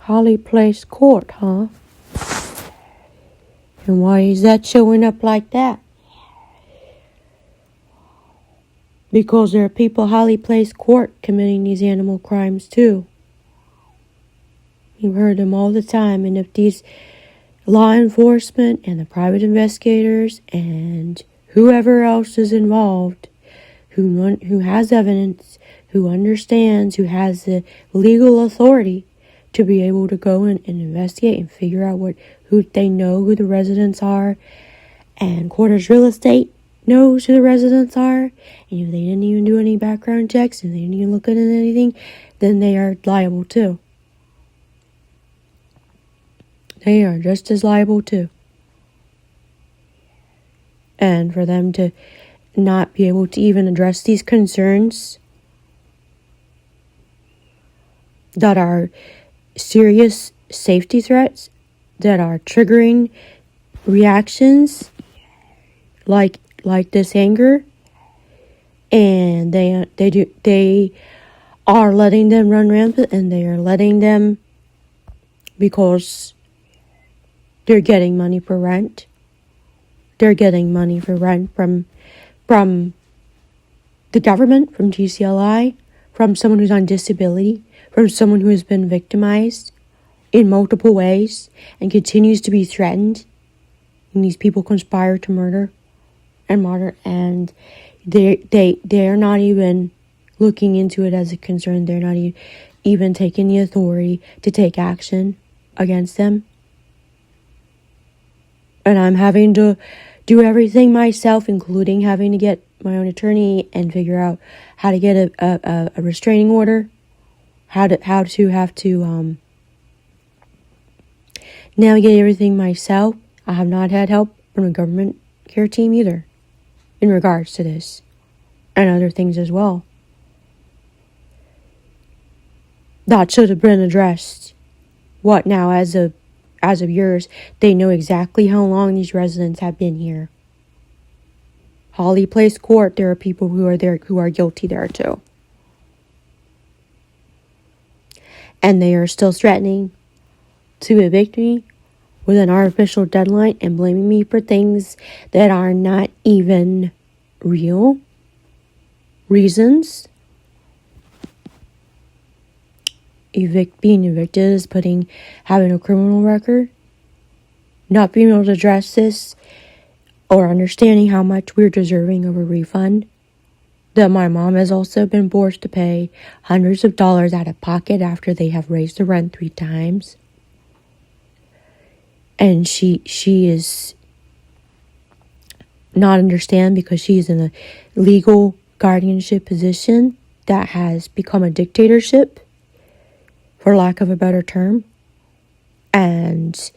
Holly Place Court, huh? And why is that showing up like that? Because there are people Holly Place Court committing these animal crimes too. You've heard them all the time. And if these law enforcement and the private investigators and whoever else is involved, who has evidence, who understands, who has the legal authority to be able to go in and investigate and figure out who they know who the residents are, and Quarters Real Estate knows who the residents are, and if they didn't even do any background checks and they didn't even look at anything, then they are liable too. They are just as liable too. And for them to not be able to even address these concerns that are serious safety threats, that are triggering reactions like this anger, and they are letting them run rampant, and they are letting them because they're getting money for rent. They're getting money for rent from the government, from GCLI, from someone who's on disability, from someone who has been victimized in multiple ways and continues to be threatened. And these people conspire to murder, and they're not even looking into it as a concern. They're not even taking the authority to take action against them. And I'm having to do everything myself, including having to get my own attorney and figure out how to get a restraining order, how to navigate everything myself. I have not had help from a government care team either in regards to this and other things as well. That should have been addressed. What now, as of years, they know exactly how long these residents have been here. Holly Place Court, there are people who are there who are guilty there too. And they are still threatening to evict me with an artificial deadline and blaming me for things that are not even real reasons. Being evicted is having a criminal record, not being able to address this, or understanding how much we're deserving of a refund. That my mom has also been forced to pay hundreds of dollars out of pocket after they have raised the rent 3 times. And she is not understand because she's in a legal guardianship position that has become a dictatorship, for lack of a better term, and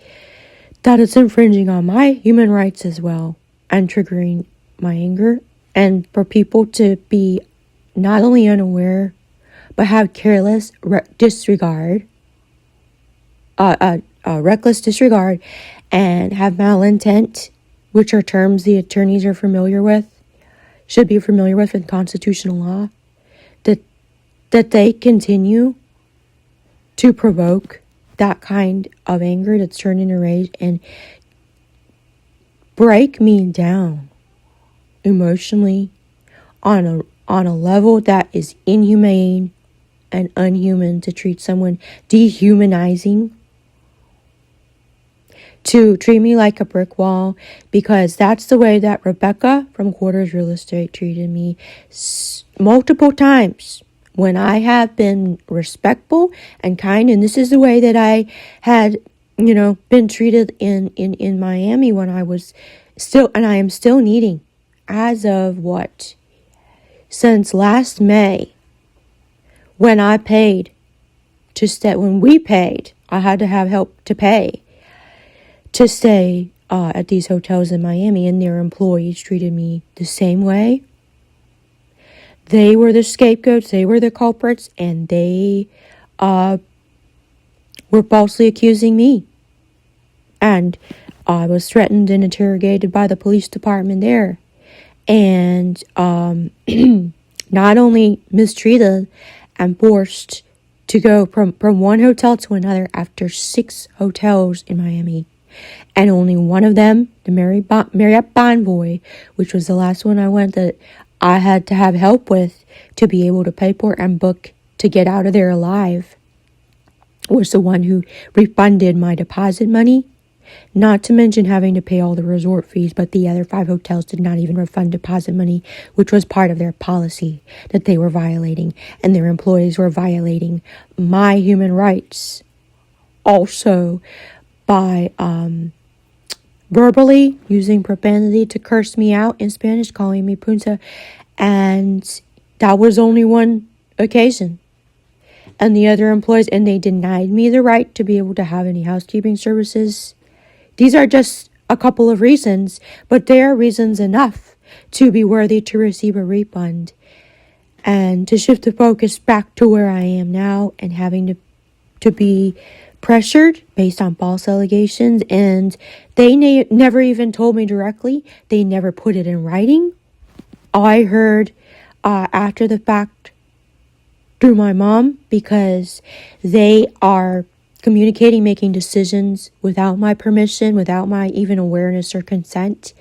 that it's infringing on my human rights as well and triggering my anger, and for people to be not only unaware but have careless disregard, reckless disregard, and have malintent, which are terms the attorneys are should be familiar with in constitutional law, that they continue to provoke that kind of anger that's turned into rage and break me down emotionally on a level that is inhumane and unhuman, to treat someone dehumanizing, to treat me like a brick wall, because that's the way that Rebecca from Quarters Real Estate treated me multiple times when I have been respectful and kind. And this is the way that I had, been treated in Miami when I was still, and I am still needing, as of since last May, when I paid to stay, when we paid, I had to have help to pay to stay at these hotels in Miami, and their employees treated me the same way. They were the scapegoats, they were the culprits, and they were falsely accusing me. And I was threatened and interrogated by the police department there. And not only mistreated and forced to go from one hotel to another after 6 hotels in Miami. And only one of them, the Marriott Bonvoy, which was the last one I went that I had to have help with to be able to pay for and book to get out of there alive, was the one who refunded my deposit money. Not to mention having to pay all the resort fees, but the other 5 hotels did not even refund deposit money, which was part of their policy that they were violating, and their employees were violating my human rights. Also, by verbally using profanity to curse me out in Spanish, calling me punta, and that was only one occasion. And the other employees, and they denied me the right to be able to have any housekeeping services. These are just a couple of reasons, but they are reasons enough to be worthy to receive a refund and to shift the focus back to where I am now and having to be pressured based on false allegations. And they never even told me directly. They never put it in writing. I heard after the fact through my mom, because they are communicating, making decisions without my permission, without my even awareness or consent,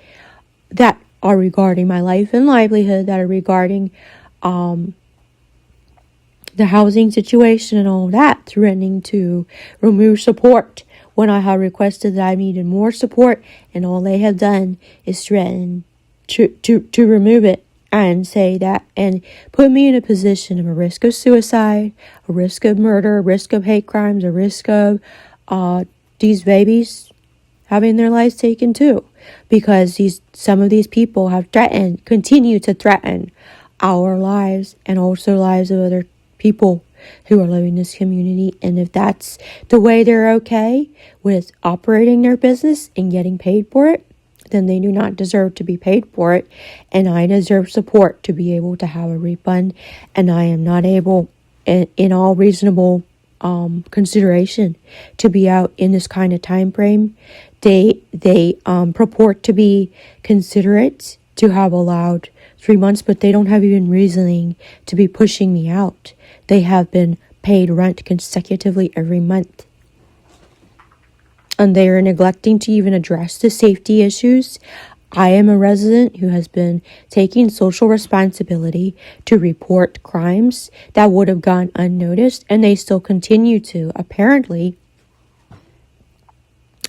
that are regarding my life and livelihood, that are regarding the housing situation and all that, threatening to remove support when I have requested that I needed more support, and all they have done is threaten to remove it and say that, and put me in a position of a risk of suicide, a risk of murder, a risk of hate crimes, a risk of these babies having their lives taken too, because some of these people have continue to threaten our lives and also lives of other people who are living in this community. And if that's the way they're okay with operating their business and getting paid for it, then they do not deserve to be paid for it. And I deserve support to be able to have a refund. And I am not able, in all reasonable consideration, to be out in this kind of time frame. They purport to be considerate to have allowed 3 months, but they don't have even reasoning to be pushing me out. They have been paid rent consecutively every month. And they are neglecting to even address the safety issues. I am a resident who has been taking social responsibility to report crimes that would have gone unnoticed, and they still continue to, apparently.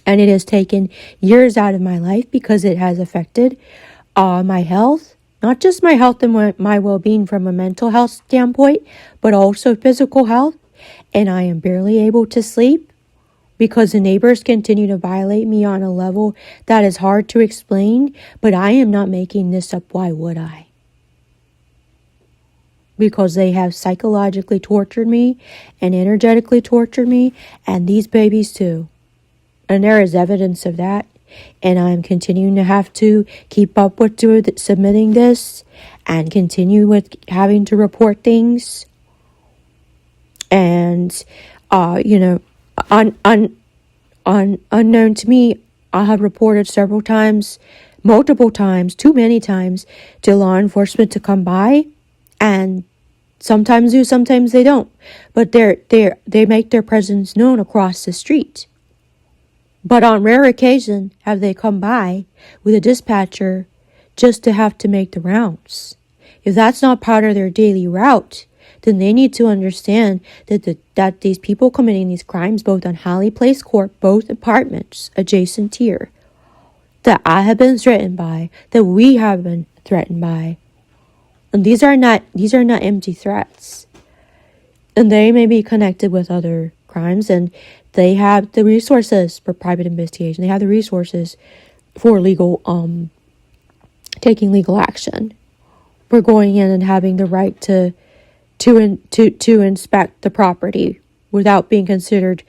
And it has taken years out of my life because it has affected my health, not just my health and my well-being from a mental health standpoint, but also physical health. And I am barely able to sleep because the neighbors continue to violate me on a level that is hard to explain. But I am not making this up. Why would I? Because they have psychologically tortured me and energetically tortured me, and these babies too. And there is evidence of that. And I'm continuing to have to keep up with submitting this and continue with having to report things. And, unknown to me, I have reported several times, multiple times, too many times, to law enforcement to come by, and sometimes do, sometimes they don't. But they make their presence known across the street. But on rare occasion have they come by with a dispatcher just to have to make the rounds. If that's not part of their daily route, then they need to understand that these people committing these crimes, both on Holly Place Court, both apartments adjacent here, that I have been threatened by, that we have been threatened by, and these are not empty threats. And they may be connected with other crimes, and they have the resources for private investigation. They have the resources for taking legal action. For going in and having the right to inspect the property without being considered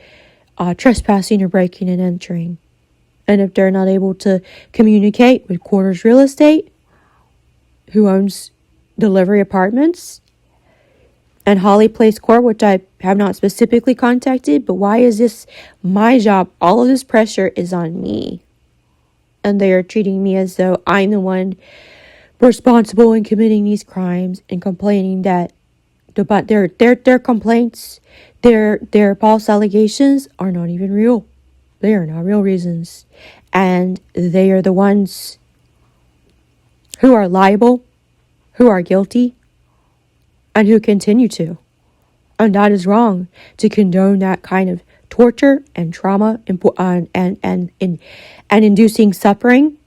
trespassing or breaking and entering. And if they're not able to communicate with Quarters Real Estate, who owns Delivery Apartments, and Holly Place Court, which I have not specifically contacted, but why is this my job? All of this pressure is on me. And they are treating me as though I'm the one responsible in committing these crimes and complaining that but their complaints, their false allegations are not even real. They are not real reasons. And they are the ones who are liable, who are guilty, and who continue to. And that is wrong to condone that kind of torture and trauma and inducing suffering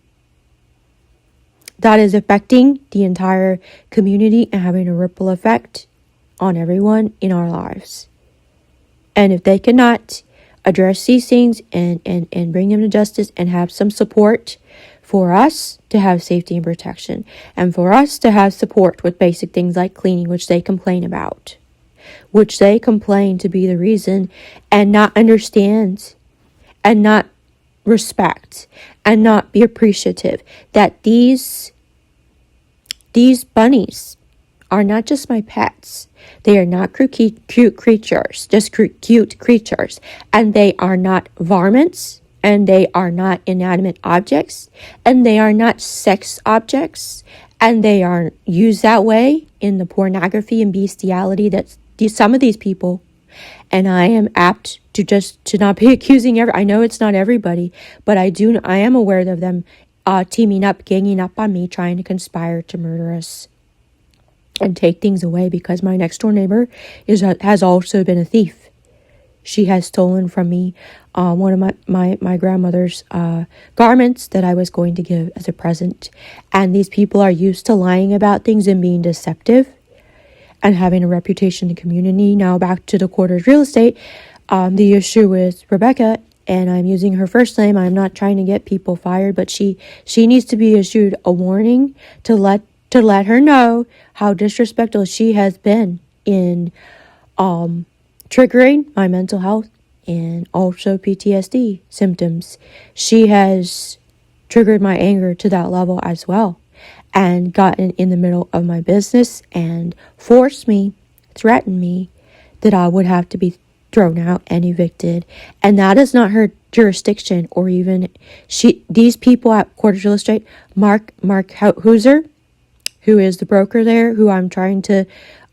that is affecting the entire community and having a ripple effect on everyone in our lives. And if they cannot address these things and bring them to justice and have some support for us to have safety and protection, and for us to have support with basic things like cleaning, which they complain about, which they complain to be the reason, and not understand and not respect and not be appreciative that these bunnies are not just my pets. They are not cute creatures, just cute creatures. And they are not varmints, and they are not inanimate objects, and they are not sex objects, and they are used that way in the pornography and bestiality that some of these people, and I am apt to not be accusing I know it's not everybody, but I am aware of them teaming up, ganging up on me, trying to conspire to murder us and take things away, because my next door neighbor has also been a thief. She has stolen from me one of my grandmother's garments that I was going to give as a present. And these people are used to lying about things and being deceptive and having a reputation in the community. Now back to the Quarters real estate. The issue with Rebecca, and I'm using her first name. I'm not trying to get people fired, but she needs to be issued a warning to let her know how disrespectful she has been in triggering my mental health and also PTSD symptoms. She has triggered my anger to that level as well, and gotten in the middle of my business and threatened me that I would have to be thrown out and evicted. And that is not her jurisdiction, or even these people at Quarters Real Estate, Mark Hauser, who is the broker there, who I'm trying to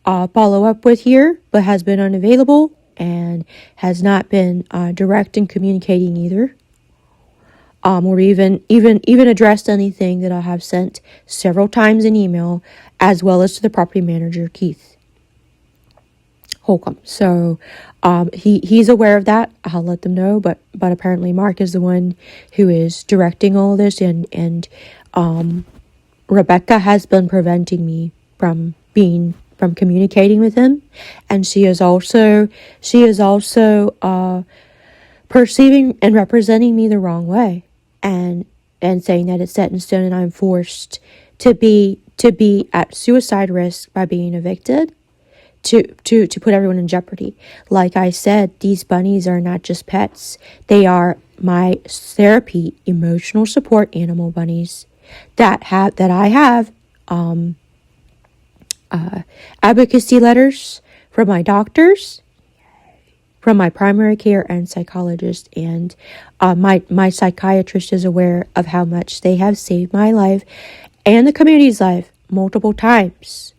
follow up with here, but has been unavailable and has not been direct in communicating either. Or even addressed anything that I have sent several times in email, as well as to the property manager, Keith Holcomb. So he's aware of that. I'll let them know, but apparently Mark is the one who is directing all of this, and Rebecca has been preventing me from communicating with him, and she is also perceiving and representing me the wrong way, and saying that it's set in stone and I'm forced to be at suicide risk by being evicted, to put everyone in jeopardy. Like I said, these bunnies are not just pets. They are my therapy, emotional support animal bunnies that I have advocacy letters from my doctors, from my primary care and psychologist, and my psychiatrist is aware of how much they have saved my life and the community's life multiple times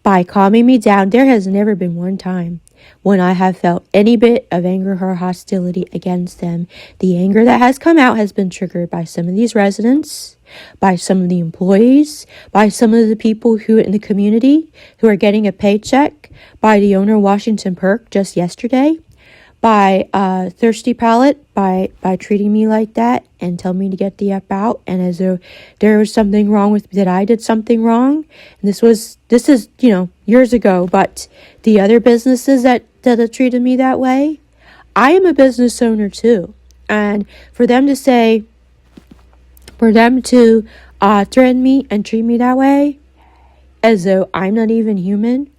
by calming me down. There has never been one time when I have felt any bit of anger or hostility against them. The anger that has come out has been triggered by some of these residents, by some of the employees, by some of the people who in the community who are getting a paycheck, by the owner of Washington Perk just yesterday, by Thirsty Palate, by treating me like that and telling me to get the F out, and as though there was something wrong with me, that I did something wrong. And this is years ago, but the other businesses that have treated me that way, I am a business owner too. And for them to threaten me and treat me that way, as though I'm not even human,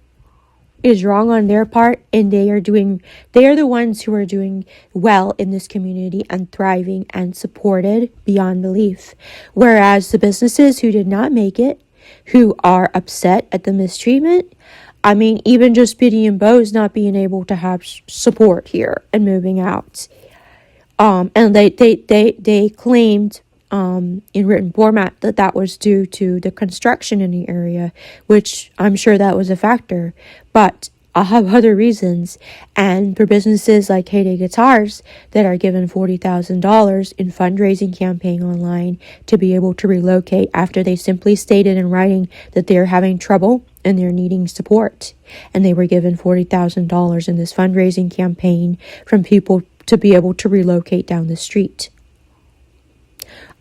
is wrong on their part. And they are the ones who are doing well in this community and thriving and supported beyond belief. Whereas the businesses who did not make it, who are upset at the mistreatment, I mean, even just Biddy and Bo's not being able to have support here and moving out. And they claimed in written format that was due to the construction in the area, which I'm sure that was a factor. But I'll have other reasons. And for businesses like Heyday Guitars that are given $40,000 in fundraising campaign online to be able to relocate after they simply stated in writing that they're having trouble and they're needing support. And they were given $40,000 in this fundraising campaign from people to be able to relocate down the street.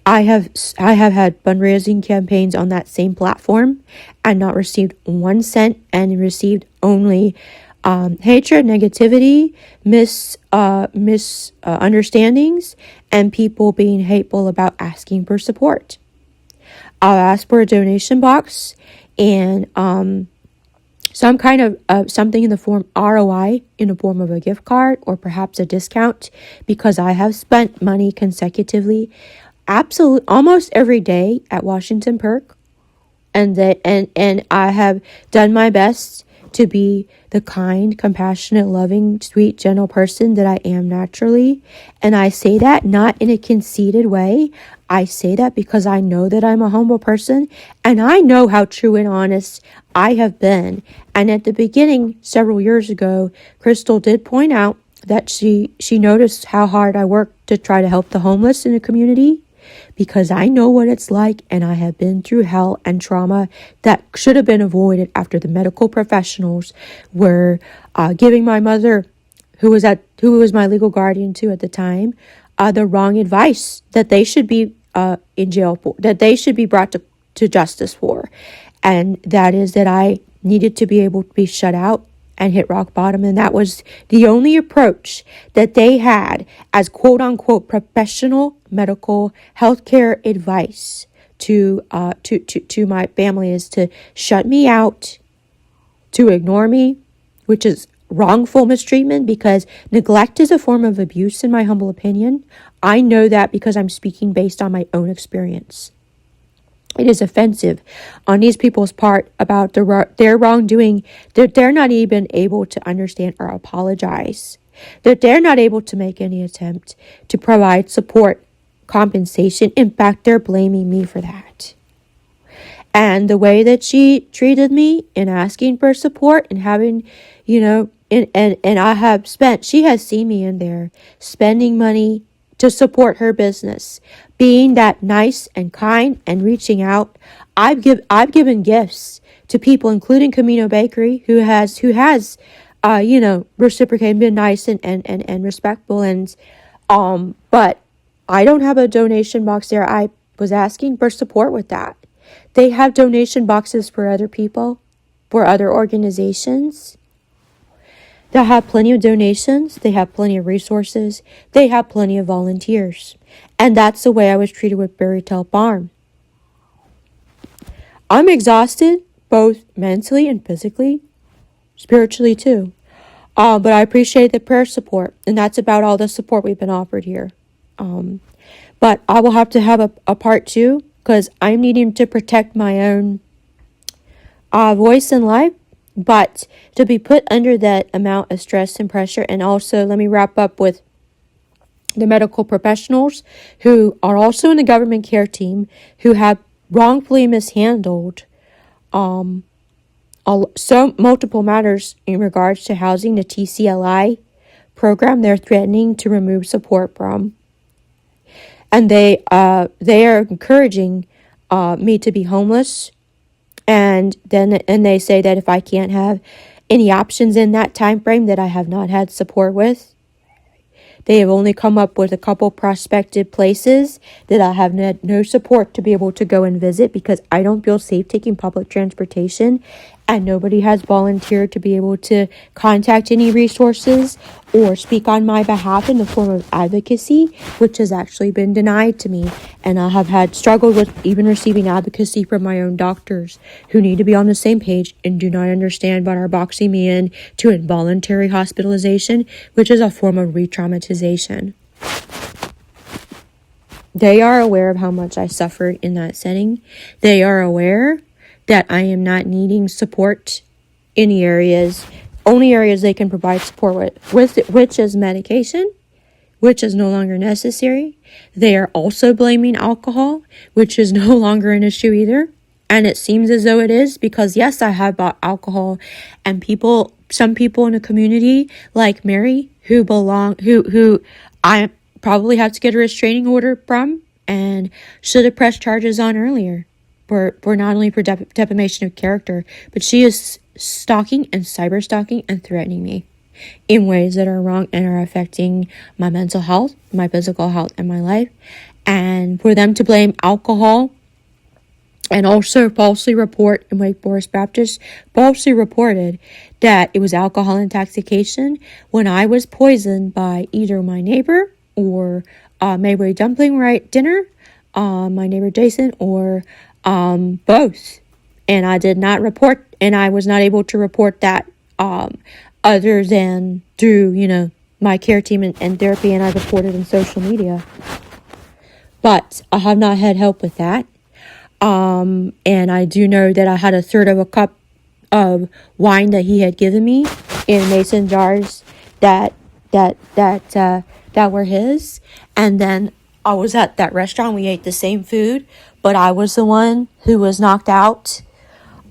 I have had fundraising campaigns on that same platform and not received 1 cent and received only hatred, negativity, misunderstandings, and people being hateful about asking for support. I'll ask for a donation box and some kind of something in the form ROI in the form of a gift card or perhaps a discount, because I have spent money consecutively almost every day at Washington Perk, and I have done my best to be the kind, compassionate, loving, sweet, gentle person that I am naturally. And I say that not in a conceited way. I say that because I know that I'm a humble person, and I know how true and honest I have been. And at the beginning, several years ago, Crystal did point out that she noticed how hard I worked to try to help the homeless in the community, because I know what it's like, and I have been through hell and trauma that should have been avoided after the medical professionals were giving my mother, who was my legal guardian too at the time, the wrong advice that they should be in jail for, that they should be brought to justice for. And that is that I needed to be able to be shut out and hit rock bottom. And that was the only approach that they had as quote unquote professional medical healthcare advice to my family, is to shut me out, to ignore me, which is wrongful mistreatment, because neglect is a form of abuse in my humble opinion. I know that because I'm speaking based on my own experience. It is offensive on these people's part about their wrongdoing, that they're not even able to understand or apologize, that they're not able to make any attempt to provide support, compensation. In fact, they're blaming me for that. And the way that she treated me in asking for support and having, and I have she has seen me in there spending money to support her business, being that nice and kind and reaching out. I've given gifts to people, including Camino Bakery, who has reciprocated, been nice and respectful, but I don't have a donation box there. I was asking for support with that. They have donation boxes for other people, for other organizations. They have plenty of donations. They have plenty of resources. They have plenty of volunteers. And that's the way I was treated with Berry Tail Farm. I'm exhausted, both mentally and physically, spiritually too. But I appreciate the prayer support. And that's about all the support we've been offered here. But I will have to have a part 2, because I'm needing to protect my own voice in life. But to be put under that amount of stress and pressure. And also, let me wrap up with the medical professionals who are also in the government care team, who have wrongfully mishandled multiple matters in regards to housing, the TCLI program they're threatening to remove support from. And they are encouraging me to be homeless. And they say that if I can't have any options in that time frame that I have not had support with, they have only come up with a couple prospective places that I have had no support to be able to go and visit, because I don't feel safe taking public transportation, and nobody has volunteered to be able to contact any resources or speak on my behalf in the form of advocacy, which has actually been denied to me. And I have had struggled with even receiving advocacy from my own doctors, who need to be on the same page and do not understand but are boxing me in to involuntary hospitalization, which is a form of re-traumatization. They are aware of how much I suffered in that setting. They are aware that I am not needing support in the only areas they can provide support with, which is medication, which is no longer necessary. They are also blaming alcohol, which is no longer an issue either. And it seems as though it is, because yes, I have bought alcohol, and some people in the community, like Mary, who I probably have to get a restraining order from, and should have pressed charges on earlier, for not only for defamation of character, but she is stalking and cyber stalking and threatening me in ways that are wrong and are affecting my mental health, my physical health, and my life. And for them to blame alcohol, and also falsely report in Wake Forest Baptist, falsely reported that it was alcohol intoxication when I was poisoned by either my neighbor or Mayway Dumpling right dinner, my neighbor Jason, or both. And I did not report, and I was not able to report that other than through, my care team and therapy, and I reported in social media. But I have not had help with that. And I do know that I had a third of a cup of wine that he had given me in mason jars that were his. And then I was at that restaurant. We ate the same food, but I was the one who was knocked out,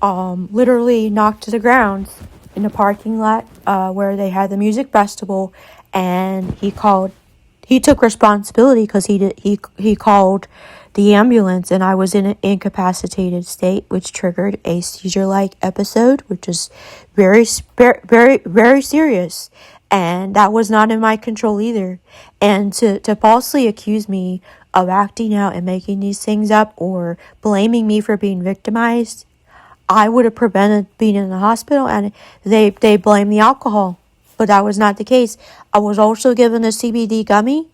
literally knocked to the ground in the parking lot where they had the music festival. And he took responsibility because he called the ambulance, and I was in an incapacitated state, which triggered a seizure-like episode, which is very, very, very serious. And that was not in my control either. And to falsely accuse me of acting out and making these things up or blaming me for being victimized, I would have prevented being in the hospital, and they blame the alcohol. But that was not the case. I was also given a CBD gummy.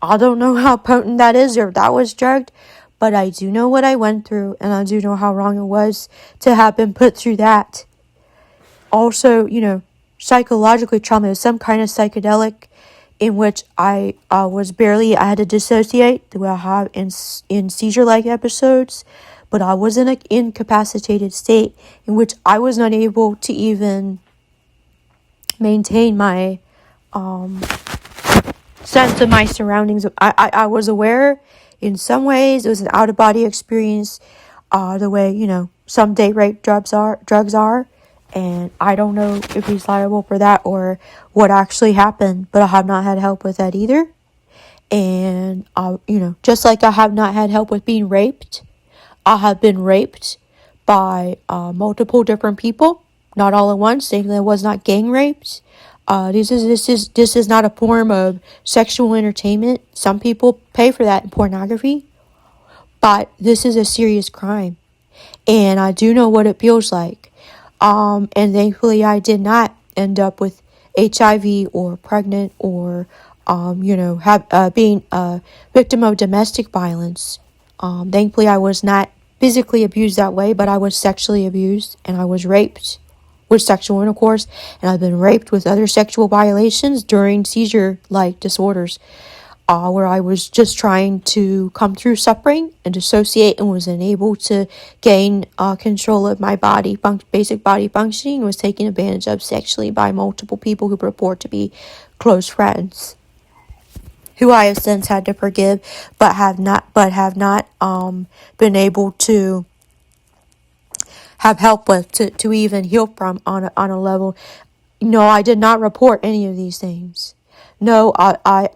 I don't know how potent that is or if that was drugged, but I do know what I went through, and I do know how wrong it was to have been put through that. Also, psychologically trauma is some kind of psychedelic in which I had to dissociate the way I have in seizure-like episodes, but I was in an incapacitated state in which I was not able to even maintain my sense of my surroundings. I was aware in some ways. It was an out-of-body experience, the way, some date rape drugs are. And I don't know if he's liable for that or what actually happened, but I have not had help with that either. And, just like I have not had help with being raped, I have been raped by multiple different people, not all at once. Thankfully, I was not gang raped. This is not a form of sexual entertainment. Some people pay for that in pornography, but this is a serious crime, and I do know what it feels like. And thankfully, I did not end up with HIV or pregnant or being a victim of domestic violence. Thankfully, I was not physically abused that way, but I was sexually abused, and I was raped with sexual intercourse, and I've been raped with other sexual violations during seizure-like disorders, where I was just trying to come through suffering and dissociate, and was unable to gain control of my body, basic body functioning, and was taken advantage of sexually by multiple people who purport to be close friends, who I have since had to forgive, but have not been able to have help with, to even heal from on a level. No, I did not report any of these things. No, I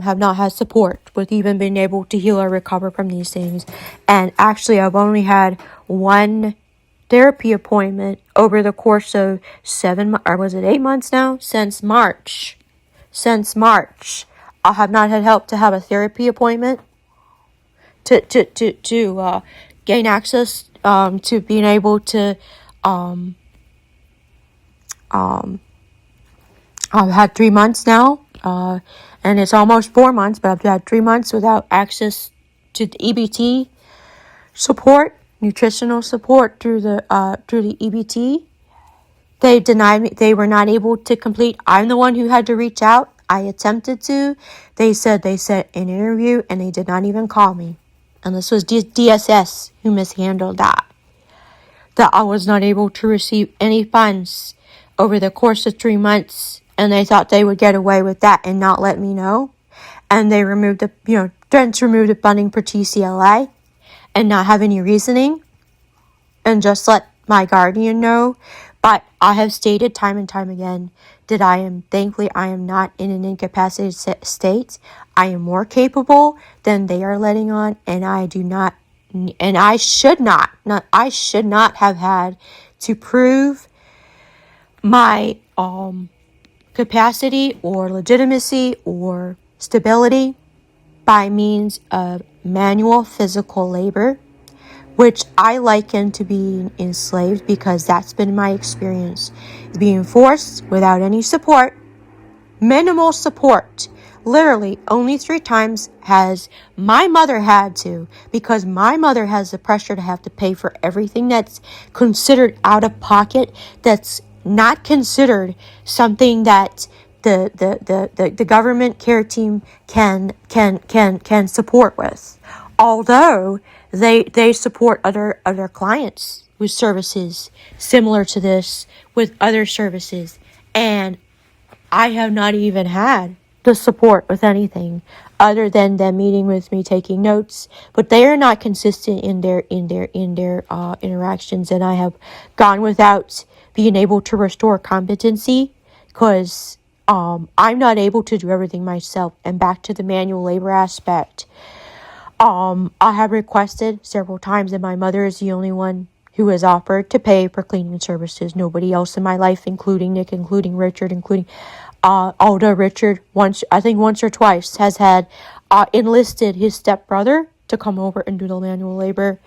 have not had support with even being able to heal or recover from these things. And actually, I've only had one therapy appointment over the course of 8 months now? Since March. I have not had help to have a therapy appointment to gain access to being able to I've had 3 months now, and it's almost 4 months, but I've had 3 months without access to the EBT support, nutritional support through the EBT. They denied me. They were not able to complete. I'm the one who had to reach out. I attempted to. They said an interview, and they did not even call me. And this was DSS who mishandled that. That I was not able to receive any funds over the course of 3 months And they thought they would get away with that and not let me know. And they removed removed the funding for TCLA and not have any reasoning and just let my guardian know. But I have stated time and time again that thankfully I am not in an incapacitated state. I am more capable than they are letting on, and I should not have had to prove my capacity or legitimacy or stability by means of manual physical labor, which I liken to being enslaved because that's been my experience. Being forced without any support, minimal support. Literally, only 3 times has my mother had to, because my mother has the pressure to have to pay for everything that's considered out of pocket, that's not considered something that the government care team can support with. Although they support other clients with services similar to this with other services, and I have not even had the support with anything other than them meeting with me, taking notes. But they are not consistent in their interactions, and I have gone without being able to restore competency because I'm not able to do everything myself. And back to the manual labor aspect, I have requested several times, and my mother is the only one who has offered to pay for cleaning services. Nobody else in my life, including Nick, including Richard, including although Richard once or twice has had enlisted his stepbrother to come over and do the manual labor.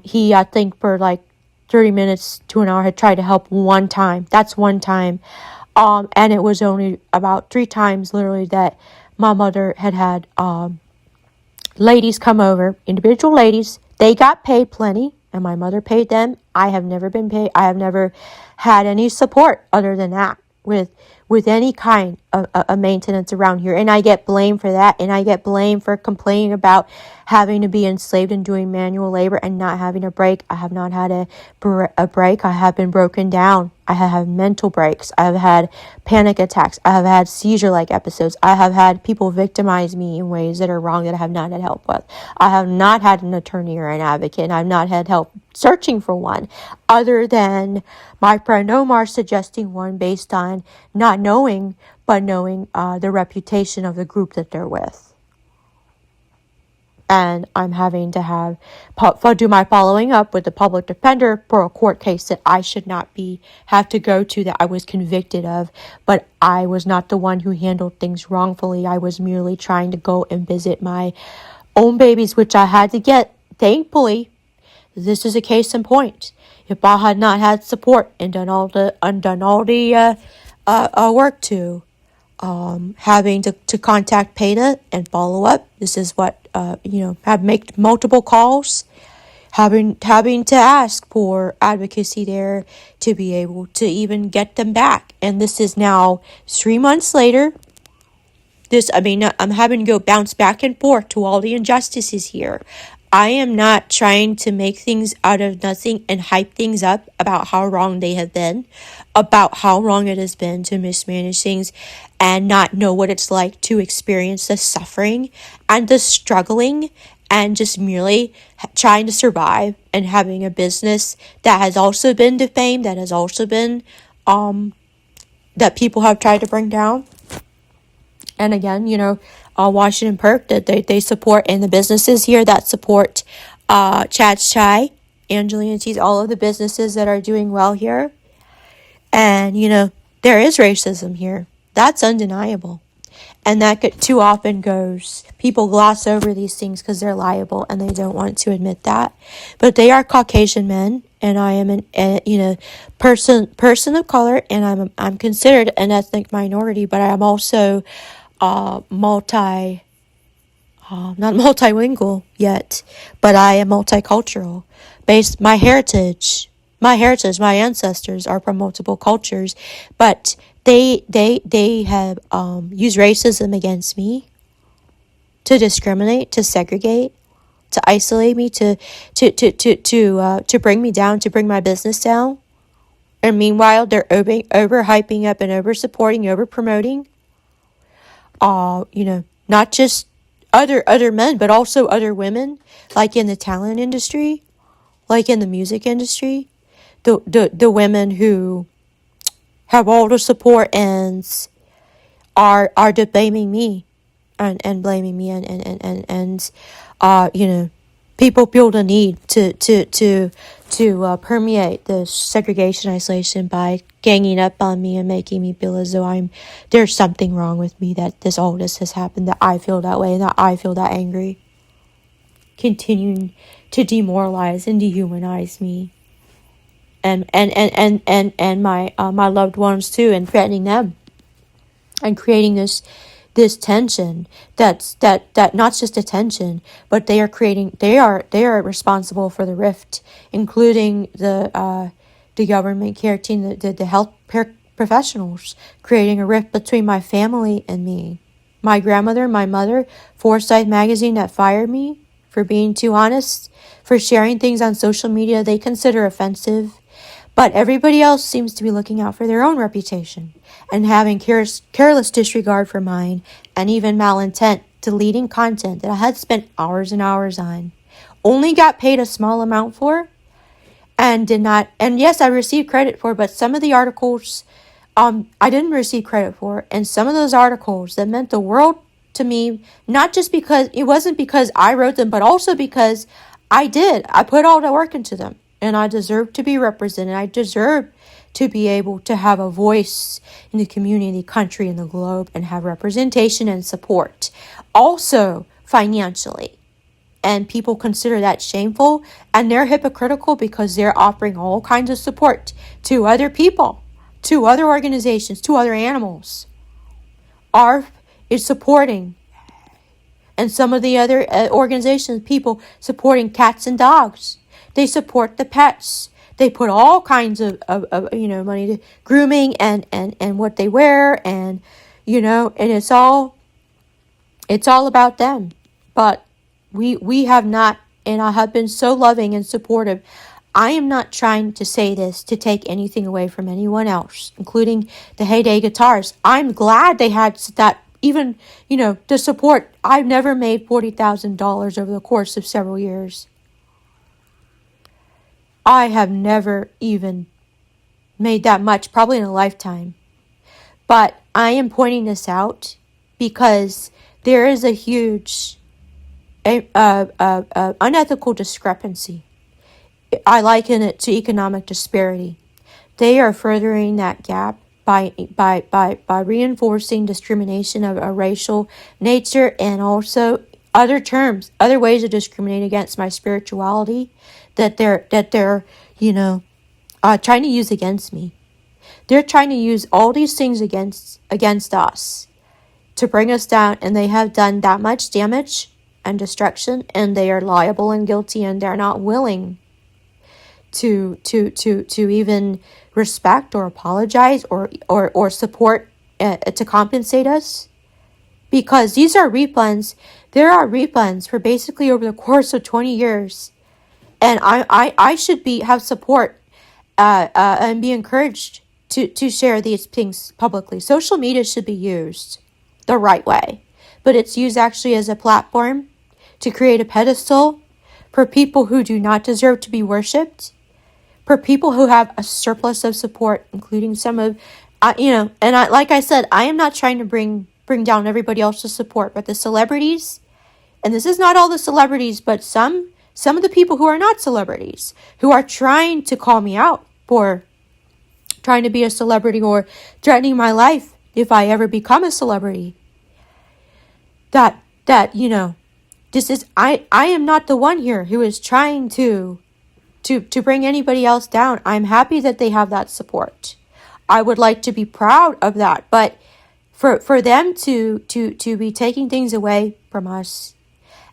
He, I think, for like 30 minutes to an hour had tried to help one time. That's one time. And it was only about 3 times literally that my mother had ladies come over, individual ladies. They got paid plenty, and my mother paid them. I have never been paid. I have never had any support other than that with any kind of maintenance around here. And I get blamed for that. And I get blamed for complaining about having to be enslaved and doing manual labor and not having a break. I have not had a break. I have been broken down. I have had mental breaks. I have had panic attacks. I have had seizure-like episodes. I have had people victimize me in ways that are wrong that I have not had help with. I have not had an attorney or an advocate, and I've not had help searching for one, other than my friend Omar suggesting one based on not knowing, but knowing the reputation of the group that they're with. And I'm having to do my following up with the public defender for a court case that I should not have to go to, that I was convicted of, but I was not the one who handled things wrongfully. I was merely trying to go and visit my own babies, which I had to get. Thankfully, this is a case in point. If I had not had support and done all the work to having to contact PETA and follow up. This is what have make multiple calls, having to ask for advocacy there to be able to even get them back. And this is now 3 months later. I'm having to go bounce back and forth to all the injustices here. I am not trying to make things out of nothing and hype things up about how wrong they have been, about how wrong it has been to mismanage things and not know what it's like to experience the suffering and the struggling and just merely trying to survive and having a business that has also been defamed, that has also been, that people have tried to bring down. And again, Washington Perk, that they support, and the businesses here that support Chad's Chai, Angelina Teas, all of the businesses that are doing well here. And, there is racism here. That's undeniable. And that too often people gloss over these things because they're liable and they don't want to admit that. But they are Caucasian men, and I am a person of color, and I'm considered an ethnic minority, but I am also not multilingual yet, but I am multicultural. My heritage, my ancestors are from multiple cultures, but they have used racism against me, to discriminate, to segregate, to isolate me, to bring me down, to bring my business down. And meanwhile, they're overhyping up and over supporting, over promoting, not just other men, but also other women, like in the talent industry, like in the music industry, the women who have all the support and are defaming me and blaming me and people feel the need to permeate the segregation isolation by ganging up on me and making me feel as though there's something wrong with me, that all this has happened, that I feel that way, and that I feel that angry, continuing to demoralize and dehumanize me and my loved ones too, and threatening them, and creating this tension that not just a tension, but they are responsible for the rift, including the government care team, the health professionals, creating a rift between my family and me. My grandmother, my mother, Forsyth magazine that fired me for being too honest, for sharing things on social media they consider offensive. But everybody else seems to be looking out for their own reputation and having careless disregard for mine, and even malintent, deleting content that I had spent hours and hours on, only got paid a small amount for, and did not. And yes, I received credit for, but some of the articles I didn't receive credit for, and some of those articles that meant the world to me, not just because it wasn't because I wrote them, but also because I put all the work into them. And I deserve to be represented. I deserve to be able to have a voice in the community, the country, and the globe, and have representation and support. Also, financially. And people consider that shameful, and they're hypocritical because they're offering all kinds of support to other people, to other organizations, to other animals. ARF is supporting, and some of the other organizations, people supporting cats and dogs. They support the pets. They put all kinds of money to grooming and what they wear, and and it's all about them. But we have not, and I have been so loving and supportive. I am not trying to say this to take anything away from anyone else, including the Heyday Guitars. I'm glad they had that, even the support. I've never made $40,000 over the course of several years. I have never even made that much, probably in a lifetime. But I am pointing this out because there is a huge unethical discrepancy. I liken it to economic disparity. They are furthering that gap by reinforcing discrimination of a racial nature, and also other terms, other ways of discriminating against my spirituality that they're trying to use against me. They're trying to use all these things against us to bring us down, and they have done that much damage and destruction, and they are liable and guilty, and they're not willing to even respect or apologize or support to compensate us, because these are refunds. There are refunds for basically over the course of 20 years, and I should have support and be encouraged to share these things publicly. Social media should be used the right way, but it's used actually as a platform to create a pedestal for people who do not deserve to be worshipped, for people who have a surplus of support, including some of, like I said, I am not trying to bring down everybody else's support, but the celebrities, and this is not all the celebrities, but some of the people who are not celebrities, who are trying to call me out for trying to be a celebrity or threatening my life if I ever become a celebrity. This is, I am not the one here who is trying to bring anybody else down. I'm happy that they have that support. I would like to be proud of that, but for them to be taking things away from us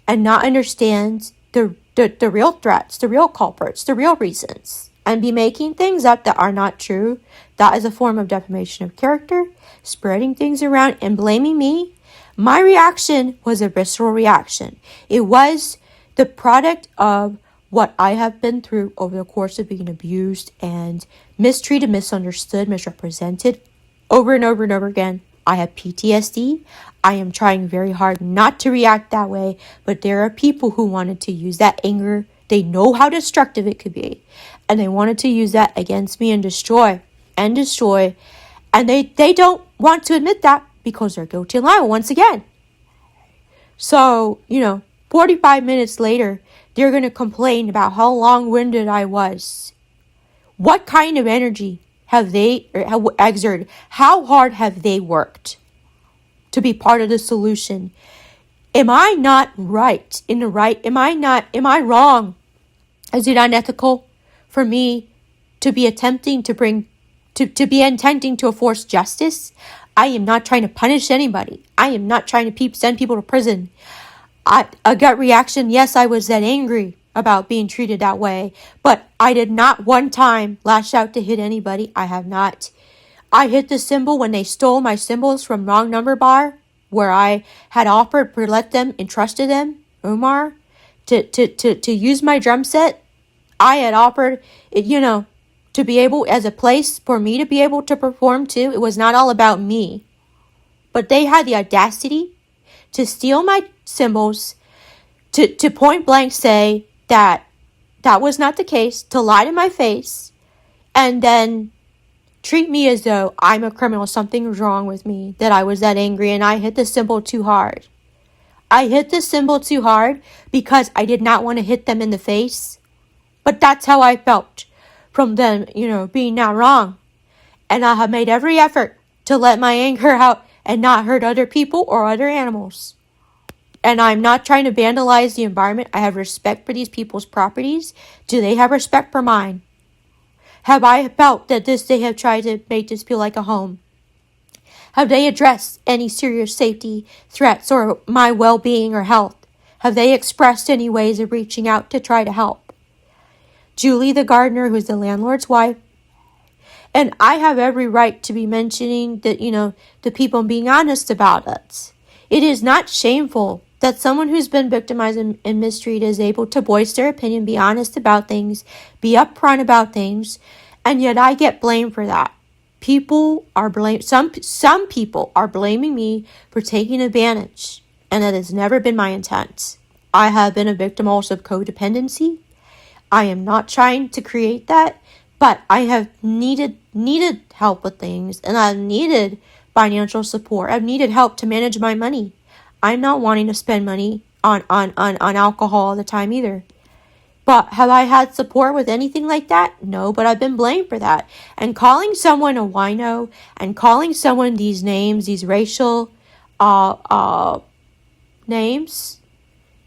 and not understand the real threats, the real culprits, the real reasons, and be making things up that are not true, that is a form of defamation of character, spreading things around and blaming me. My reaction was a visceral reaction. It was the product of what I have been through over the course of being abused and mistreated, misunderstood, misrepresented over and over and over again. I have PTSD. I am trying very hard not to react that way, but there are people who wanted to use that anger. They know how destructive it could be, and they wanted to use that against me and destroy. And they don't want to admit that because they're guilty and liable once again. So, 45 minutes later, they're going to complain about how long-winded I was. What kind of energy have they exerted? How hard have they worked to be part of the solution? Am I not right in the right? Am I wrong? Is it unethical for me to be attempting to be intending to enforce justice? I am not trying to punish anybody. I am not trying to send people to prison. A gut reaction, yes, I was that angry about being treated that way, but I did not one time lash out to hit anybody. I have not. I hit the symbol when they stole my symbols from wrong number bar, where I had offered to let them, entrusted them, Omar, to use my drum set. I had offered, to be able, as a place for me to be able to perform too. It was not all about me. But they had the audacity to steal my symbols, to point blank say that was not the case, to lie to my face, and then treat me as though I'm a criminal, something was wrong with me, that I was that angry and I hit the symbol too hard. I hit the symbol too hard because I did not want to hit them in the face. But that's how I felt from them, being not wrong. And I have made every effort to let my anger out and not hurt other people or other animals. And I'm not trying to vandalize the environment. I have respect for these people's properties. Do they have respect for mine? Have I felt that they have tried to make this feel like a home? Have they addressed any serious safety threats or my well-being or health? Have they expressed any ways of reaching out to try to help? Julie, the gardener, who's the landlord's wife, and I have every right to be mentioning that, the people and being honest about it. It is not shameful that someone who's been victimized and mistreated is able to voice their opinion, be honest about things, be upfront about things, and yet I get blamed for that. People are blamed. Some people are blaming me for taking advantage, and that has never been my intent. I have been a victim also of codependency. I am not trying to create that, but I have needed help with things, and I've needed financial support. I've needed help to manage my money. I'm not wanting to spend money on alcohol all the time either. But have I had support with anything like that? No, but I've been blamed for that. And calling someone a wino and calling someone these names, these racial names,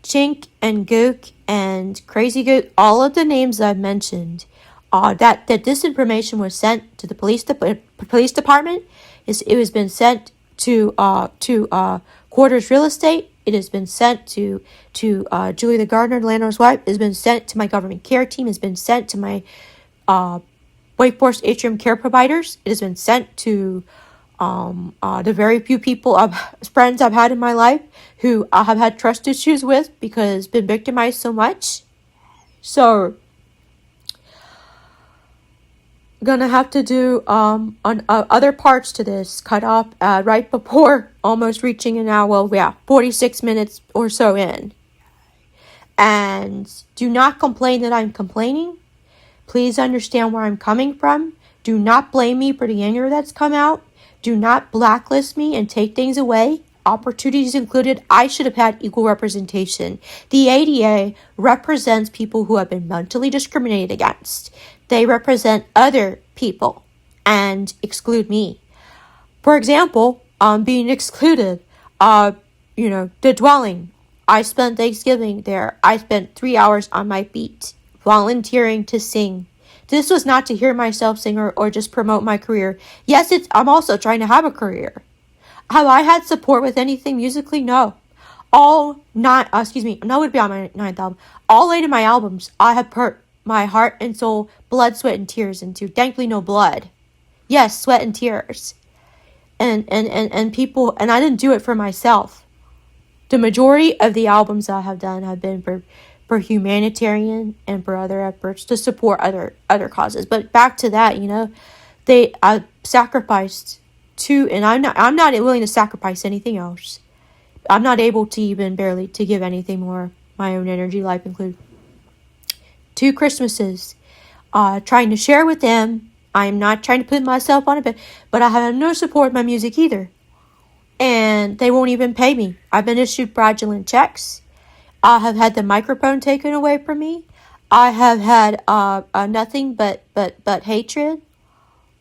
chink and gook and crazy gook, all of the names I've mentioned, that this information was sent to the police department. It has been sent to Quarters Real Estate. It has been sent to Julie the gardener, the landlord's wife. It has been sent to my government care team. It has been sent to my Wake Forest Atrium care providers. It has been sent to the very few friends I've had in my life who I have had trust issues with because been victimized so much. So gonna have to do on other parts to this, cut off right before almost reaching an hour. 46 minutes or so in. And do not complain that I'm complaining. Please understand where I'm coming from. Do not blame me for the anger that's come out. Do not blacklist me and take things away. Opportunities included, I should have had equal representation. The ADA represents people who have been mentally discriminated against. They represent other people and exclude me. For example, being excluded, the dwelling. I spent Thanksgiving there. I spent 3 hours on my beat volunteering to sing. This was not to hear myself sing or just promote my career. Yes, I'm also trying to have a career. Have I had support with anything musically? No. No, it would be on my 9th album. All 8 of my albums, I have put my heart and soul, blood, sweat, and tears into. Thankfully, no blood. Yes, sweat and tears. And people, and I didn't do it for myself. The majority of the albums I have done have been for humanitarian and for other efforts to support other causes. But back to that, they sacrificed to, and I'm not willing to sacrifice anything else. I'm not able to even barely to give anything more. My own energy life include 2 Christmases, trying to share with them. I'm not trying to put myself on it, but I have no support in my music either. And they won't even pay me. I've been issued fraudulent checks. I have had the microphone taken away from me. I have had nothing but hatred.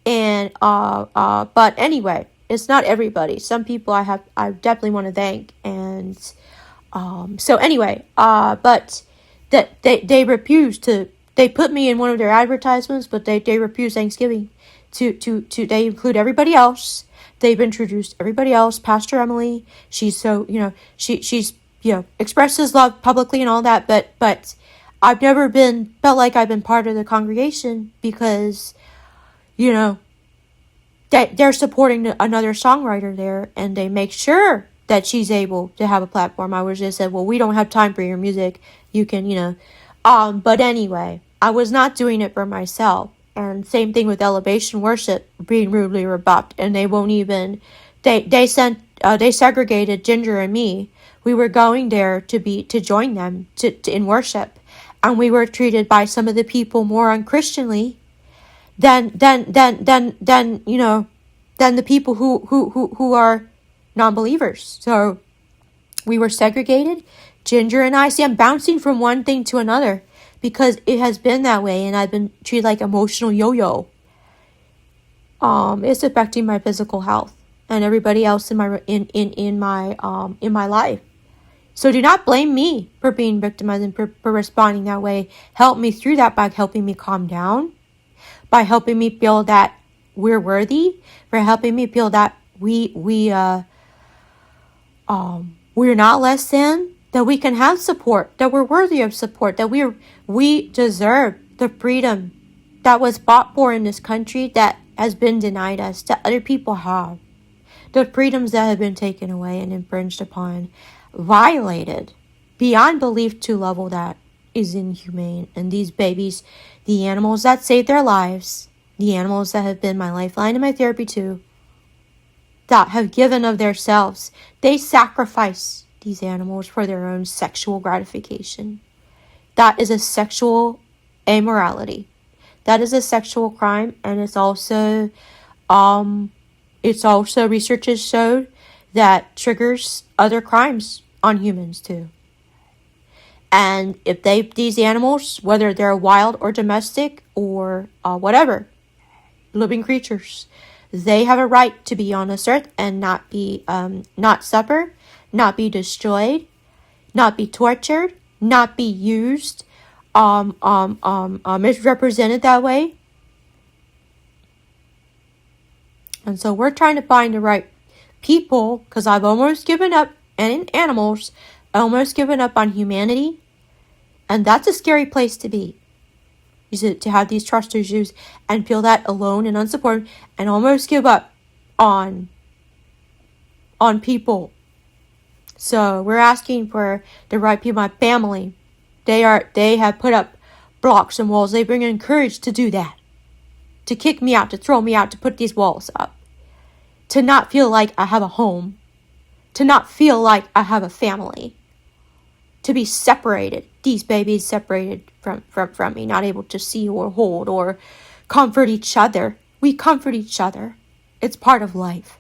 And but anyway, it's not everybody. Some people I definitely want to thank. And so anyway, but that they refuse to. They put me in one of their advertisements, but they refuse Thanksgiving. To they include everybody else. They've introduced everybody else. Pastor Emily, she's so she's expresses love publicly and all that, but I've never felt like I've been part of the congregation because they're supporting another songwriter there, and they make sure that she's able to have a platform. I was just said, well, we don't have time for your music. You can, but anyway, I was not doing it for myself. And same thing with Elevation Worship being rudely rebuffed, and they won't even. They segregated Ginger and me. We were going there to join them in worship, and we were treated by some of the people more unchristianly than the people who are non-believers. So we were segregated. Ginger and I, see, I'm bouncing from one thing to another because it has been that way, and I've been treated like emotional yo-yo. It's affecting my physical health and everybody else in my life. So do not blame me for being victimized and for responding that way. Help me through that by helping me calm down, by helping me feel that we're worthy, for helping me feel that we're not less than, that we can have support, that we're worthy of support, that we deserve the freedom that was fought for in this country that has been denied us, that other people have. The freedoms that have been taken away and infringed upon, violated beyond belief to a level that is inhumane. And these babies, the animals that saved their lives, the animals that have been my lifeline and my therapy too, that have given of themselves, they sacrifice these animals for their own sexual gratification. That is a sexual immorality. That is a sexual crime, and it's also research has showed that triggers other crimes on humans too. And if these animals, whether they're wild or domestic or whatever, living creatures, they have a right to be on this earth and not be not suffer, not be destroyed, not be tortured, not be used, misrepresented that way. And so we're trying to find the right people, because I've almost given up, and in animals, almost given up on humanity. And that's a scary place to be. To have these trust issues and feel that alone and unsupported, and almost give up on people. So we're asking for the right people. My family, they have put up blocks and walls. They bring in courage to do that, to kick me out, to throw me out, to put these walls up, to not feel like I have a home, to not feel like I have a family, to be separated. These babies separated from me, not able to see or hold or comfort each other. We comfort each other. It's part of life.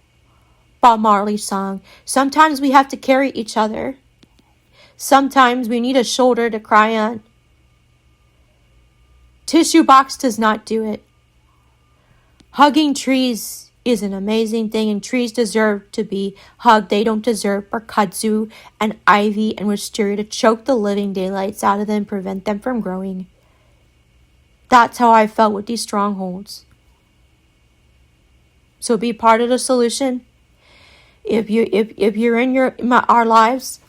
Bob Marley's song. Sometimes we have to carry each other. Sometimes we need a shoulder to cry on. Tissue box does not do it. Hugging trees is an amazing thing, and trees deserve to be hugged. They don't deserve for kudzu and ivy and wisteria to choke the living daylights out of them and prevent them from growing. That's how I felt with these strongholds. So be part of the solution. If you're in our lives,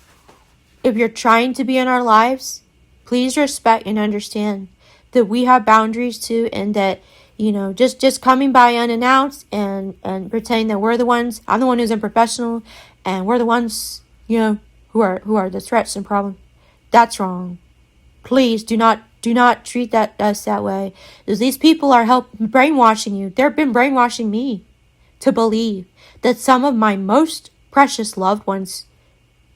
if you're trying to be in our lives, please respect and understand that we have boundaries too, and that just coming by unannounced and pretending that we're the ones, I'm the one who's unprofessional, and we're the ones, who are the threats and problem. That's wrong. Please do not treat us that way. Because these people are brainwashing you. They've been brainwashing me to believe that some of my most precious loved ones,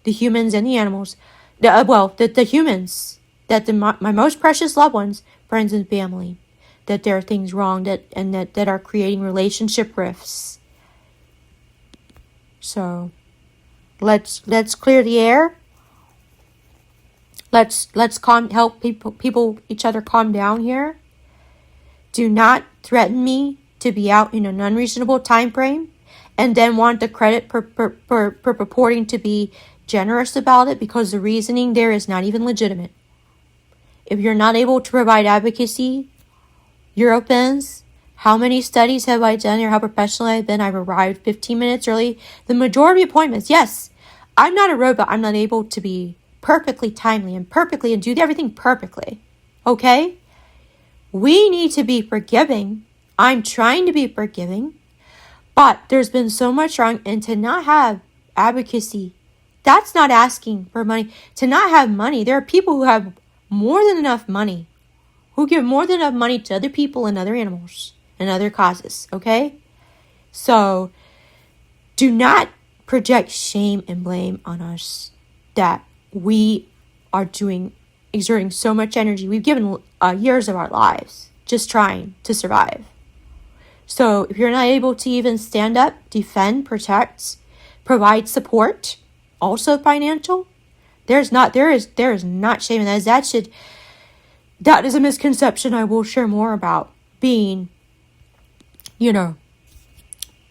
the humans and the animals, the humans, my most precious loved ones, friends and family, that there are things wrong that are creating relationship rifts. So let's clear the air. Let's help each other calm down here. Do not threaten me to be out in an unreasonable time frame and then want the credit for purporting to be generous about it, because the reasoning there is not even legitimate. If you're not able to provide advocacy, Eurofins, how many studies have I done or how professional I've been? I've arrived 15 minutes early. The majority of appointments, yes. I'm not a robot. I'm not able to be perfectly timely and do everything perfectly. Okay? We need to be forgiving. I'm trying to be forgiving. But there's been so much wrong, and to not have advocacy, that's not asking for money. To not have money, there are people who have more than enough money, who give more than enough money to other people and other animals and other causes, okay? So do not project shame and blame on us that we are exerting so much energy. We've given years of our lives just trying to survive. So if you're not able to even stand up, defend, protect, provide support, also financial, there is not shame in that. That is a misconception I will share more about. Being,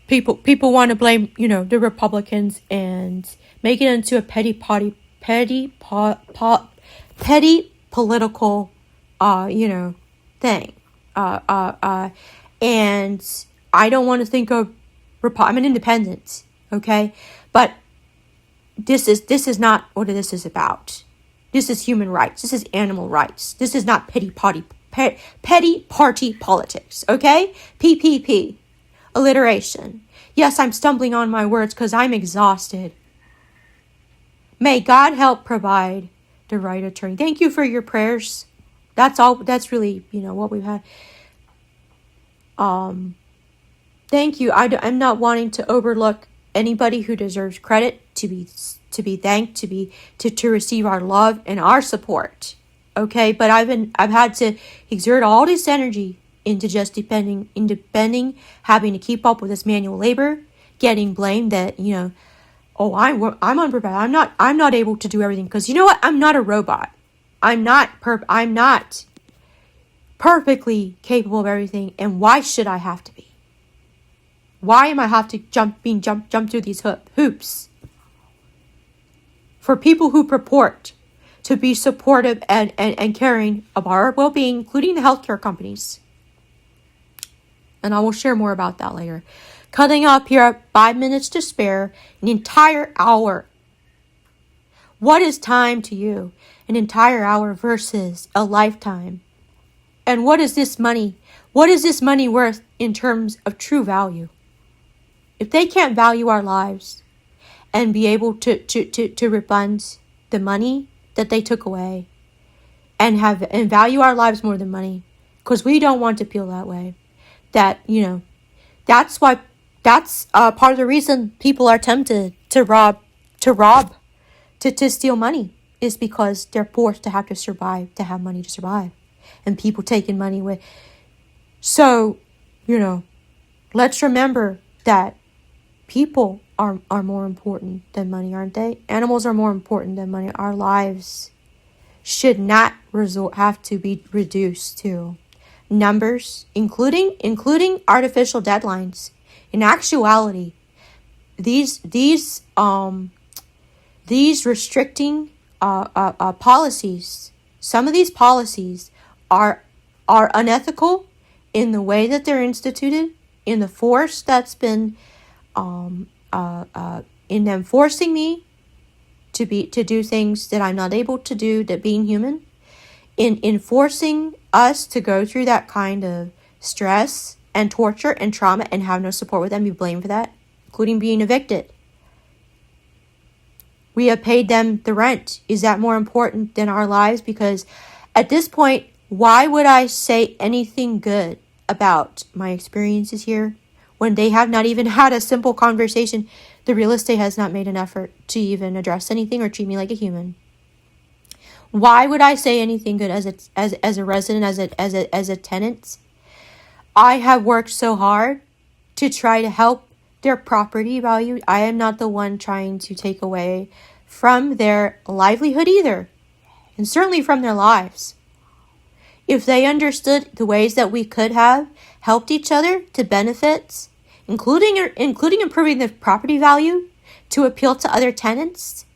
people want to blame, the Republicans and make it into a petty political, thing. And I don't want to think of I'm an independent, okay? But this is not what this is about. This is human rights. This is animal rights. This is not petty party politics, okay? PPP. Alliteration. Yes, I'm stumbling on my words because I'm exhausted. May God help provide the right attorney. Thank you for your prayers. That's all. That's really, what we've had. Thank you. I'm not wanting to overlook anybody who deserves credit to be thanked, to receive our love and our support. Okay, but I've had to exert all this energy into just depending, having to keep up with this manual labor, getting blamed that I'm unprepared. I'm not able to do everything because you know what? I'm not a robot. I'm not perfectly capable of everything, and why should I have to be? Why am I have to jump through these hoops? For people who purport to be supportive and caring of our well-being, including the healthcare companies. And I will share more about that later. Cutting up here at 5 minutes to spare, an entire hour. What is time to you? An entire hour versus a lifetime. And what is this money? What is this money worth in terms of true value? If they can't value our lives and be able to refund the money that they took away and value our lives more than money, because we don't want to feel that way. That's why, that's part of the reason people are tempted to steal money, is because they're forced to have to survive, to have money to survive. And people taking money away. So, let's remember that people are more important than money, aren't they? Animals are more important than money. Our lives should not have to be reduced to numbers, including artificial deadlines. In actuality, these restricting policies, some of these policies are unethical in the way that they're instituted, in the force that's been in them forcing me to do things that I'm not able to do, that being human, in forcing us to go through that kind of stress and torture and trauma and have no support with them, be blamed for that, including being evicted. We have paid them the rent. Is that more important than our lives? Because At this point, why would I say anything good about my experiences here when they have not even had a simple conversation? The real estate has not made an effort to even address anything or treat me like a human. Why would I say anything good as a resident, as a tenant? I have worked so hard to try to help their property value. I am not the one trying to take away from their livelihood either, and certainly from their lives. If they understood the ways that we could have helped each other to benefits, including improving the property value to appeal to other tenants,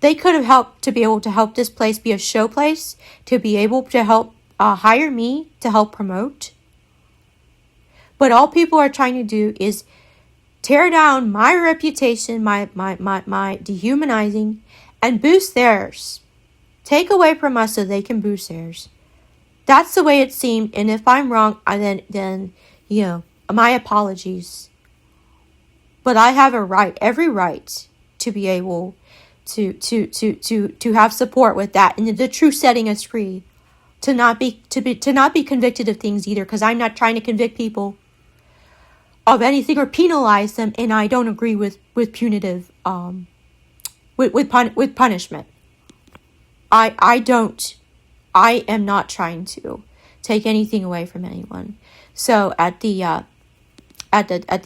they could have helped to be able to help this place be a show place, to be able to help hire me to help promote. But all people are trying to do is tear down my reputation, my dehumanizing, and boost theirs. Take away from us so they can boost theirs. That's the way it seemed, and if I'm wrong, then my apologies. But I have every right to be able to have support with that, and the truth setting us free, to not be convicted of things either, because I'm not trying to convict people of anything or penalize them, and I don't agree with punitive with punishment. I am not trying to take anything away from anyone. So at the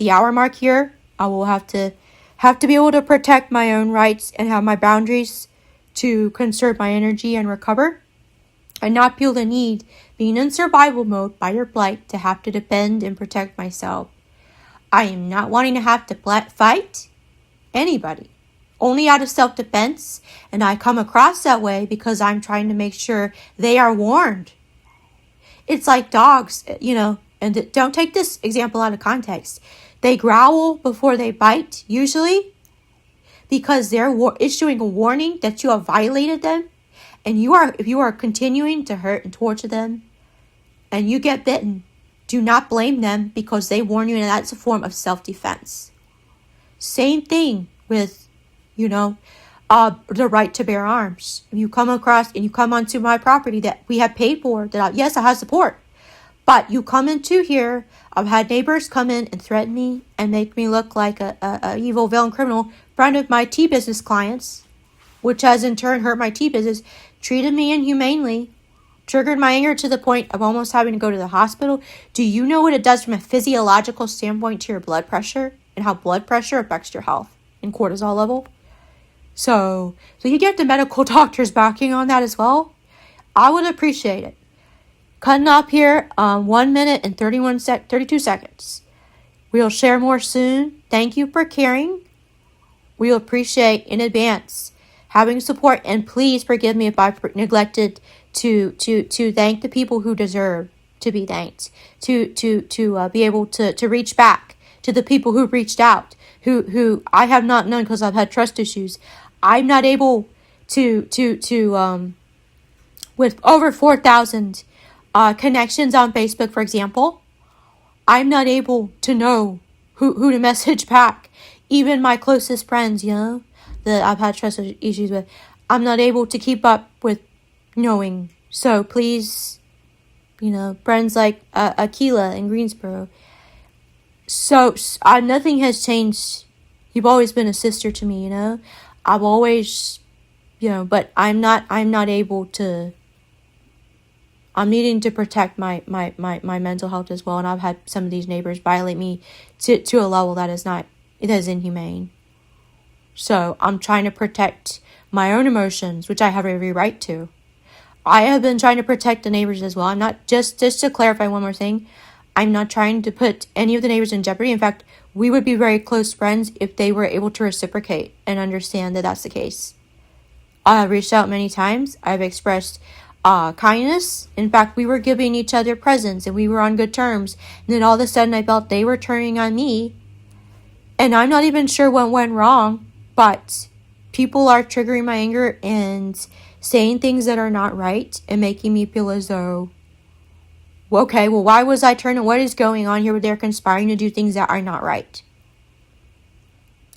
hour mark here, I will have to be able to protect my own rights and have my boundaries to conserve my energy and recover, and not feel the need, being in survival mode by your blight, to have to defend and protect myself. I am not wanting to have to fight anybody, only out of self-defense, and I come across that way because I'm trying to make sure they are warned. It's like dogs, and don't take this example out of context. They growl before they bite, usually, because they're issuing a warning that you have violated them, and if you are continuing to hurt and torture them, and you get bitten, do not blame them, because they warn you, and that's a form of self-defense. Same thing with, the right to bear arms. If you come across and you come onto my property that we have paid for, yes, I have support. But you come into here, I've had neighbors come in and threaten me and make me look like a evil villain criminal in front of my tea business clients, which has in turn hurt my tea business, treated me inhumanely, triggered my anger to the point of almost having to go to the hospital. Do you know what it does from a physiological standpoint to your blood pressure, and how blood pressure affects your health and cortisol level? So you get the medical doctors backing on that as well. I would appreciate it. Cutting up here, 1 minute and 32 seconds. We'll share more soon. Thank you for caring. We appreciate in advance having support, and please forgive me if I neglected to thank the people who deserve to be thanked, to be able to reach back to the people who reached out, who I have not known because I've had trust issues. I'm not able to with over 4,000 connections on Facebook, for example, I'm not able to know who to message back. Even my closest friends, that I've had trust issues with, I'm not able to keep up with knowing. So please, friends like Akila in Greensboro. So nothing has changed. You've always been a sister to me, I've always, but I'm not able to. I'm needing to protect my mental health as well, and I've had some of these neighbors violate me to a level that is inhumane. So I'm trying to protect my own emotions, which I have every right to. I have been trying to protect the neighbors as well. I'm not, just to clarify one more thing, I'm not trying to put any of the neighbors in jeopardy. In fact, we would be very close friends if they were able to reciprocate and understand that that's the case. I have reached out many times. I've expressed kindness. In fact, we were giving each other presents and we were on good terms. And then all of a sudden I felt they were turning on me. And I'm not even sure what went wrong, but people are triggering my anger and saying things that are not right and making me feel as though, okay, well, why was I turning? What is going on here where they're conspiring to do things that are not right?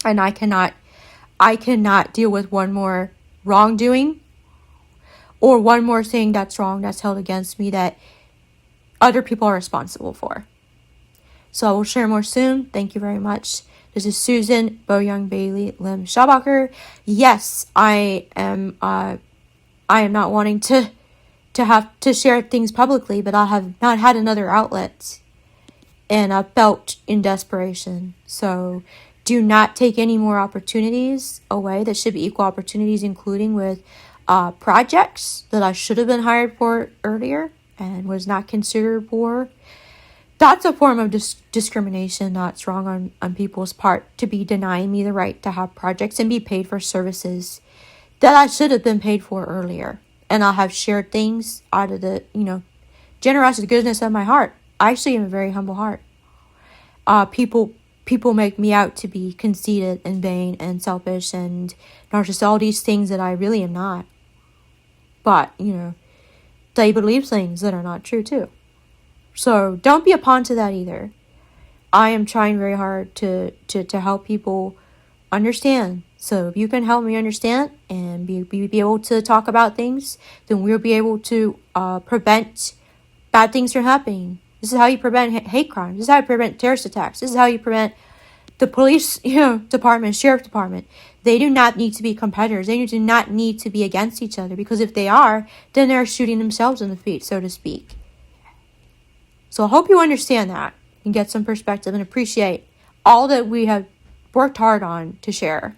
And I cannot deal with one more wrongdoing or one more thing that's wrong that's held against me that other people are responsible for. So I will share more soon. Thank you very much. This is Susan Bo-Young Bailey Lim Schabacher. Yes, I am not wanting to have to share things publicly, but I have not had another outlet, and I felt in desperation. So do not take any more opportunities away that should be equal opportunities, including with projects that I should have been hired for earlier and was not considered for. That's a form of discrimination that's wrong on people's part, to be denying me the right to have projects and be paid for services that I should have been paid for earlier. And I'll have shared things out of the, generosity, goodness of my heart. I actually am a very humble heart. People make me out to be conceited and vain and selfish and narcissistic, all these things that I really am not. But, they believe things that are not true too. So don't be a pawn to that either. I am trying very hard to help people understand. So if you can help me understand and be able to talk about things, then we'll be able to prevent bad things from happening. This is how you prevent hate crimes. This is how you prevent terrorist attacks. This is how you prevent the police, department, sheriff department. They do not need to be competitors. They do not need to be against each other, because if they are, then they're shooting themselves in the feet, so to speak. So I hope you understand that and get some perspective and appreciate all that we have worked hard on to share.